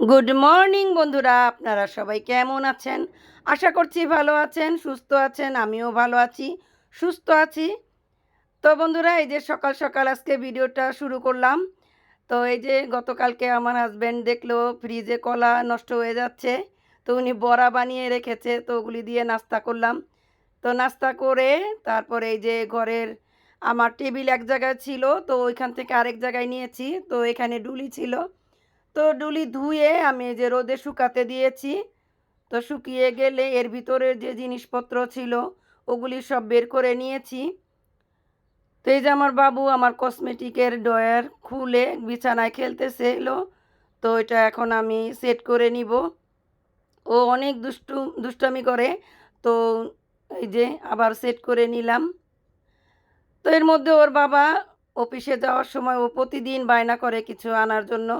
Good morning বন্ধুরা, আপনারা সবাই কেমন আছেন? আশা করছি ভালো আছেন, সুস্থ আছেন। আমিও ভালো আছি, সুস্থ আছি। তো বন্ধুরা, এই যে সকাল সকাল আজকে ভিডিওটা শুরু করলাম। তো এই যে গতকালকে আমার হাজব্যান্ড দেখলো ফ্রিজে কলা নষ্ট হয়ে যাচ্ছে, তো উনি বড়া বানিয়ে রেখেছে, তো ওগুলি দিয়ে নাস্তা করলাম। তো নাস্তা করে তারপরে এই যে ঘরের আমার টেবিল এক জায়গায় ছিল, তো ওইখান থেকে আরেক জায়গায় নিয়েছি। তো এখানে ডুলি ছিল, তো ডুলি ধুয়ে আমি এই যে রোদে শুকাতে দিয়েছি। তো শুকিয়ে গেলে এর ভিতরে যে জিনিসপত্র ছিল ওগুলি সব বের করে নিয়েছি। তো এই যে আমার বাবু আমার কসমেটিকের ড্রয়ার খুলে বিছানায় খেলতেছে এলো, তো এটা এখন আমি সেট করে নিব। ও অনেক দুষ্টামি করে, তো এই যে আবার সেট করে নিলাম। তো এর মধ্যে ওর বাবা অফিসে যাওয়ার সময় ও প্রতিদিন বায়না করে কিছু আনার জন্য।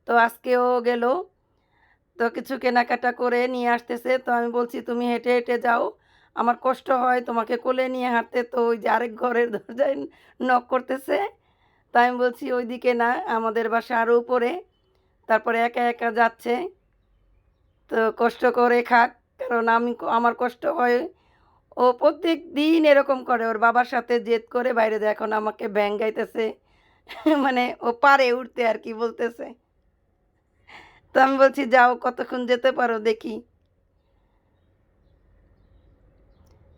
তো আজকেও গেল, তো কিছু কেনাকাটা করে নিয়ে আসতেছে। তো আমি বলছি, তুমি হেঁটে হেঁটে যাও, আমার কষ্ট হয় তোমাকে কোলে নিয়ে হাঁটতে। তো ওই যে আরেক ঘরের দরজায় নক করতেছে। তো আমি বলছি ওইদিকে না, আমাদের বাসা আরও উপরে। তারপরে একা একা যাচ্ছে, তো কষ্ট করে খাক, কারণ আমার কষ্ট হয়। ও প্রত্যেক দিন এরকম করে, ওর বাবার সাথে জেদ করে বাইরে যায়। এখন আমাকে ব্যাং গাইতেছে মানে ও পারে উঠতে আর কি বলতেছে। তো আমি বলছি, যাও কতক্ষণ যেতে পারো দেখি।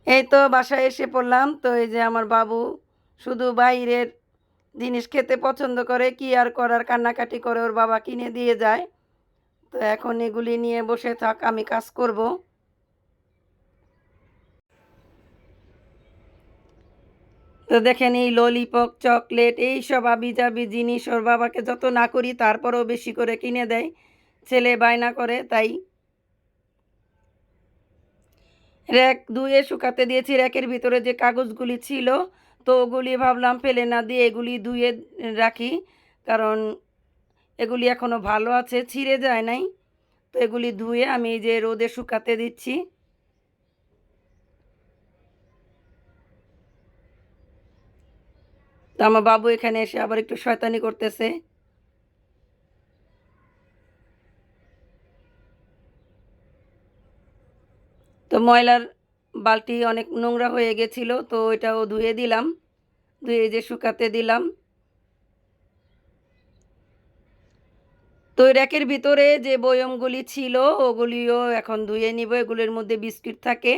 এই তো বাসায় এসে পড়লাম। তো এই যে আমার বাবু শুধু বাইরের জিনিস খেতে পছন্দ করে, কি আর করার, কান্নাকাটি করে, ওর বাবা কিনে দিয়ে যায়। তো এখন এগুলি নিয়ে বসে থাক, আমি কাজ করব। তো দেখেন, এই ললিপপ, চকলেট, এই সব আবিজাবি জিনিস ওর বাবাকে যত না করি তারপরেও বেশি করে কিনে দেয়। ছেলে বায়না করে তাই। র‍্যাক ধুয়ে শুকাতে দিয়েছি। র‍্যাকের ভিতরে যে কাগজগুলি ছিল, তো ওগুলি ভাবলাম ফেলে না দিয়ে এগুলি ধুয়ে রাখি, কারণ এগুলি এখনও ভালো আছে, ছিঁড়ে যায় নাই। তো এগুলি ধুয়ে আমি এই যে রোদে শুকাতে দিচ্ছি। তো আমার বাবু এখানে এসে আবার একটু শয়তানি করতেছে। তো ময়লার বালতি অনেক নোংরা হয়ে গেছিলো, তো ওইটাও ধুয়ে দিলাম, ধুয়ে এই যে শুকাতে দিলাম। তো ওই র‍্যাকের ভিতরে যে বয়মগুলি ছিল ওগুলিও এখন ধুয়ে নিব। এগুলির মধ্যে বিস্কুট থাকে,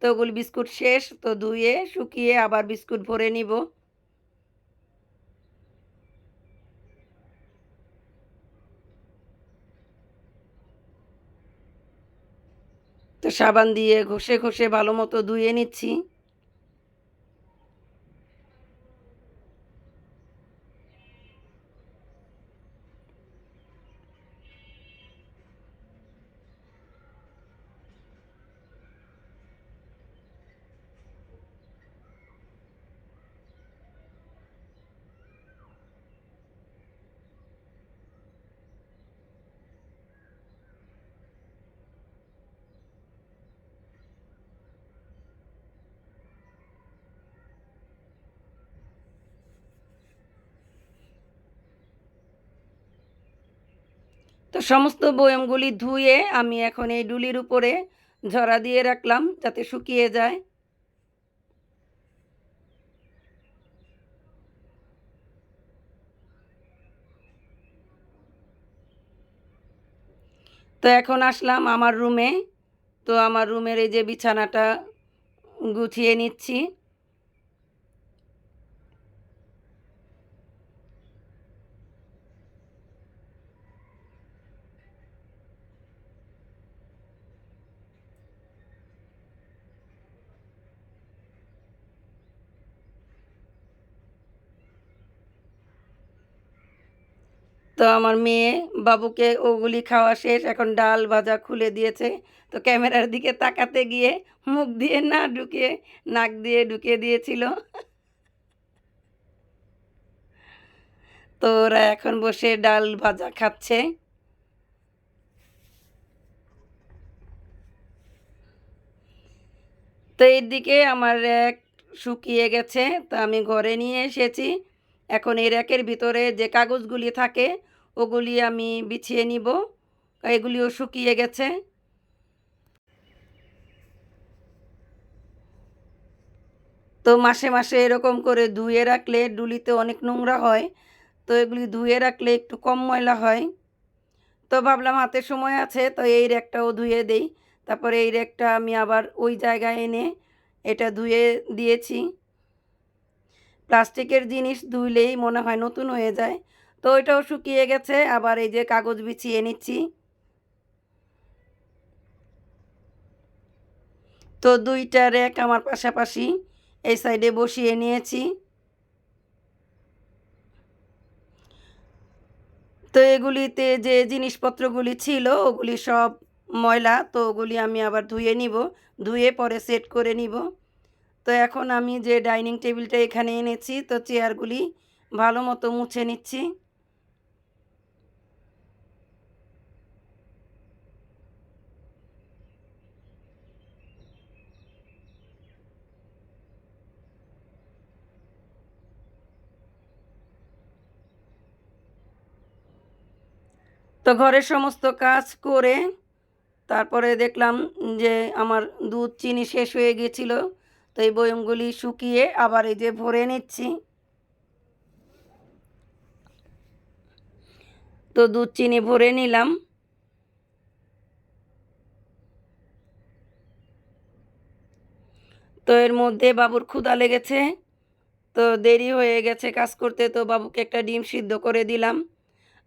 তো ওগুলি বিস্কুট শেষ, তো ধুয়ে শুকিয়ে আবার বিস্কুট ভরে নিব। তো সাবান দিয়ে ঘষে ঘষে ভালো মতো ধুয়ে নিচ্ছি। তো সমস্ত বয়মগুলি ধুয়ে আমি এখন এই ডুলির উপরে ঝরা দিয়ে রাখলাম যাতে শুকিয়ে যায়। তো এখন আসলাম আমার রুমে। তো আমার রুমের এই যে বিছানাটা গুছিয়ে নিচ্ছি। তো আমার মেয়ে বাবুকে ওগুলি খাওয়া শেষ, এখন ডাল ভাজা খুলে দিয়েছে। তো ক্যামেরার দিকে তাকাতে গিয়ে মুখ দিয়ে না ঢুকিয়ে নাক দিয়ে ঢুকিয়ে দিয়েছিল। তো ওরা এখন বসে ডাল ভাজা খাচ্ছে। তো এইদিকে আমার র‍্যাক শুকিয়ে গেছে, তা আমি ঘরে নিয়ে এসেছি। এখন এই র‍্যাকের ভিতরে যে কাগজগুলি থাকে ওগুলি আমি বিছিয়ে নিব। এগুলিও শুকিয়ে গেছে। তো মাসে মাসে এরকম করে ধুয়ে রাখলে ডুলিতে অনেক নোংরা হয়, তো এগুলি ধুয়ে রাখলে একটু কম ময়লা হয়। তো ভাবলাম হাতে সময় আছে, তো এই র্যাকটাও ধুয়ে দেই। তারপরে এই র্যাকটা আমি আবার ওই জায়গায় এনে এটা ধুয়ে দিয়েছি। প্লাস্টিকের জিনিস ধুইলেই মনে হয় নতুন হয়ে যায়। তো ওইটাও শুকিয়ে গেছে, আবার এই যে কাগজ বিছিয়ে নিচ্ছি। তো ২ টা র্যাক আমার পাশাপাশি এই সাইডে বসিয়ে নিয়েছি। তো এগুলিতে যে জিনিসপত্রগুলি ছিল ওগুলি সব ময়লা, তো ওগুলি আমি আবার ধুয়ে নিব, ধুয়ে পরে সেট করে নিব। তো এখন আমি যে ডাইনিং টেবিলটা এখানে এনেছি, তো চেয়ারগুলি ভালো মতো মুছে নিচ্ছি। তো ঘরের সমস্ত কাজ করে তারপরে দেখলাম যে আমার দুধ চিনি শেষ হয়ে গিয়েছিল। তো এই বয়মগুলি শুকিয়ে আবার এই যে ভরে নিচ্ছি। তো দুধ চিনি ভরে নিলাম। তো এর মধ্যে বাবুর ক্ষুধা লেগেছে, তো দেরি হয়ে গেছে কাজ করতে, তো বাবুকে একটা ডিম সিদ্ধ করে দিলাম।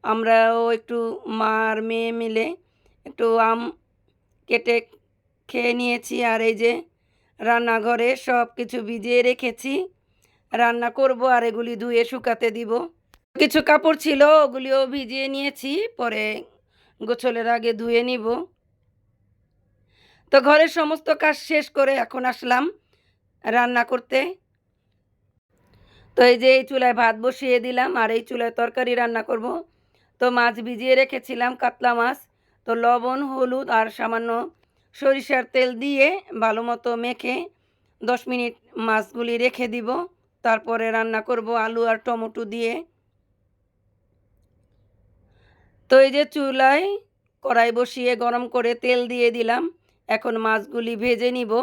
আমরাও একটু মা আর মেয়ে মিলে একটু আম কেটে খেয়ে নিয়েছি। আর এই যে রান্নাঘরে সব কিছু ভিজিয়ে রেখেছি, রান্না করব আর এগুলি ধুয়ে শুকাতে দিব। কিছু কাপড় ছিল ওগুলিও ভিজিয়ে নিয়েছি, পরে গোসলের আগে ধুয়ে নিব। তো ঘরের সমস্ত কাজ শেষ করে এখন আসলাম রান্না করতে। তো এই যে এই চুলায় ভাত বসিয়ে দিলাম আর এই চুলায় তরকারি রান্না করব। তো মাছ ভিজিয়ে রেখেছিলাম, কাতলা মাছ। তো লবণ, হলুদ আর সামান্য সরিষার তেল দিয়ে ভালো মতো মেখে 10 মিনিট মাছগুলি রেখে দিব। তারপরে রান্না করব আলু আর টমেটো দিয়ে। তো এই যে চুলায় কড়াই বসিয়ে গরম করে তেল দিয়ে দিলাম। এখন মাছগুলি ভেজে নিব।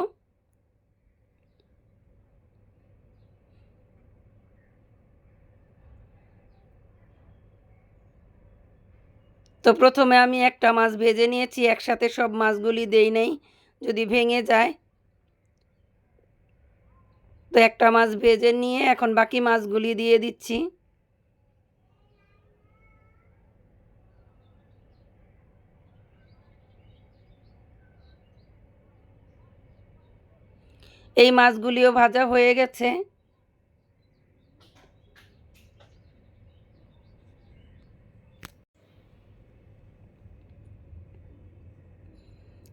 তো প্রথমে আমি একটা মাছ ভেজে নিয়েছি, একসাথে সব মাছগুলি দেই নাই, যদি ভেঙে যায়। তো একটা মাছ ভেজে নিয়ে এখন বাকি মাছগুলি দিয়ে দিচ্ছি। এই মাছগুলিও ভাজা হয়ে গেছে।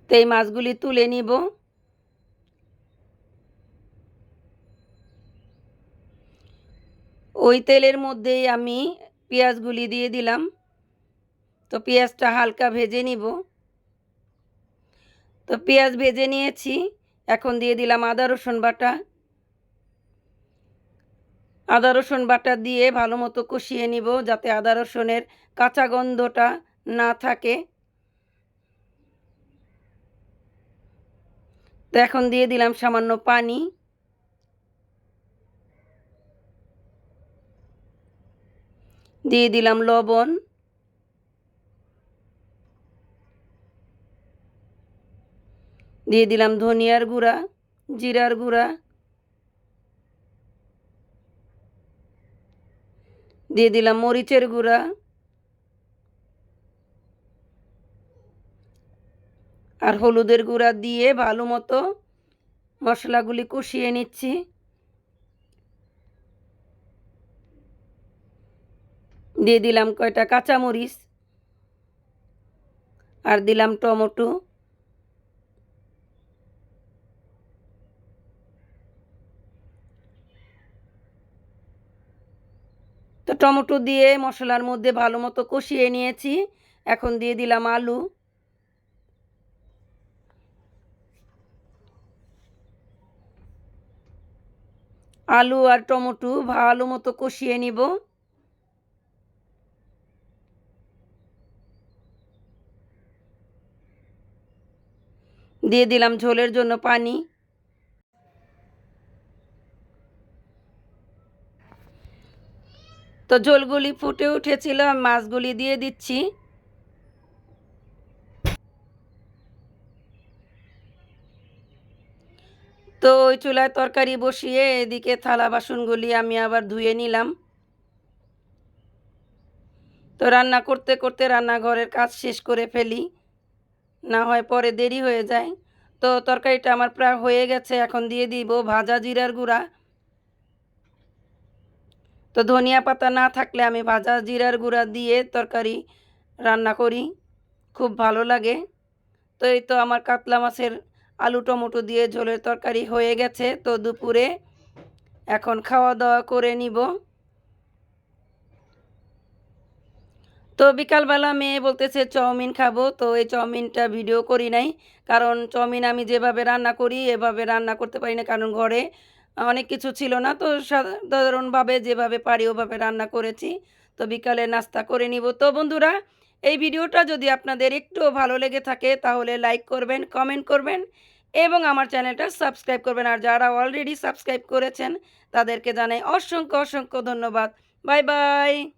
তো এই মাছগুলি তুলে নিব। ওই তেলের মধ্যেই আমি পেঁয়াজগুলি দিয়ে দিলাম। তো পেঁয়াজটা হালকা ভেজে নিব। তো পেঁয়াজ ভেজে নিয়েছি, এখন দিয়ে দিলাম আদা রসুন বাটা। আদা রসুন বাটা দিয়ে ভালো মতো কষিয়ে নিব, যাতে আদা রসুনের কাঁচা গন্ধটা না থাকে। তো এখন দিয়ে দিলাম সামান্য পানি। দিয়ে দিলাম লবণ। দিয়ে দিলাম ধনিয়ার গুঁড়া, জিরার গুঁড়া। দিয়ে দিলাম মরিচের গুঁড়া আর হলুদের গুঁড়া দিয়ে ভালো মতো মশলাগুলি কষিয়ে নিচ্ছি। দিয়ে দিলাম কয়টা কাঁচামরিচ আর দিলাম টমেটো। তো টমেটো দিয়ে মশলার মধ্যে ভালো মতো কষিয়ে নিয়েছি। এখন দিয়ে দিলাম আলু। আলু আর টমেটো ভালো মতো কষিয়ে নিব। দিয়ে দিলাম ঝোলের জন্য পানি। তো ঝোলগুলি ফুটে উঠেছিল, আমি মাছগুলি দিয়ে দিচ্ছি। তো ওই চুলায় তরকারি বসিয়ে এদিকে থালা বাসনগুলি আমি আবার ধুয়ে নিলাম। তো রান্না করতে করতে রান্নাঘরের কাজ শেষ করে ফেলি, না হয় পরে দেরি হয়ে যায়। তো তরকারিটা আমার প্রায় হয়ে গেছে, এখন দিয়ে দিব ভাজা জিরার গুঁড়া। তো ধনিয়া পাতা না থাকলে আমি ভাজা জিরার গুঁড়া দিয়ে তরকারি রান্না করি, খুব ভালো লাগে। তো এই তো আমার কাতলা মাছের আলু টমেটো দিয়ে ঝোলের তরকারি হয়ে গেছে। তো দুপুরে এখন খাওয়া দাওয়া করে নিব। তো বিকালবেলা মেয়ে বলতেছে চাউমিন খাবো, তো এই চাউমিনটা ভিডিও করি নাই, কারণ চাউমিন আমি যেভাবে রান্না করি এভাবে রান্না করতে পারি না, কারণ ঘরে অনেক কিছু ছিল না। তো সাধারণভাবে যেভাবে পারি ওভাবে রান্না করেছি। তো বিকালে নাস্তা করে নিব। তো বন্ধুরা, এই ভিডিওটা যদি আপনাদের একটুও ভালো লেগে থাকে তাহলে লাইক করবেন, কমেন্ট করবেন এবং আমার চ্যানেলটা সাবস্ক্রাইব করবেন। আর যারা অলরেডি সাবস্ক্রাইব করেছেন তাদেরকে জানাই অসংখ্য অসংখ্য ধন্যবাদ। Bye bye.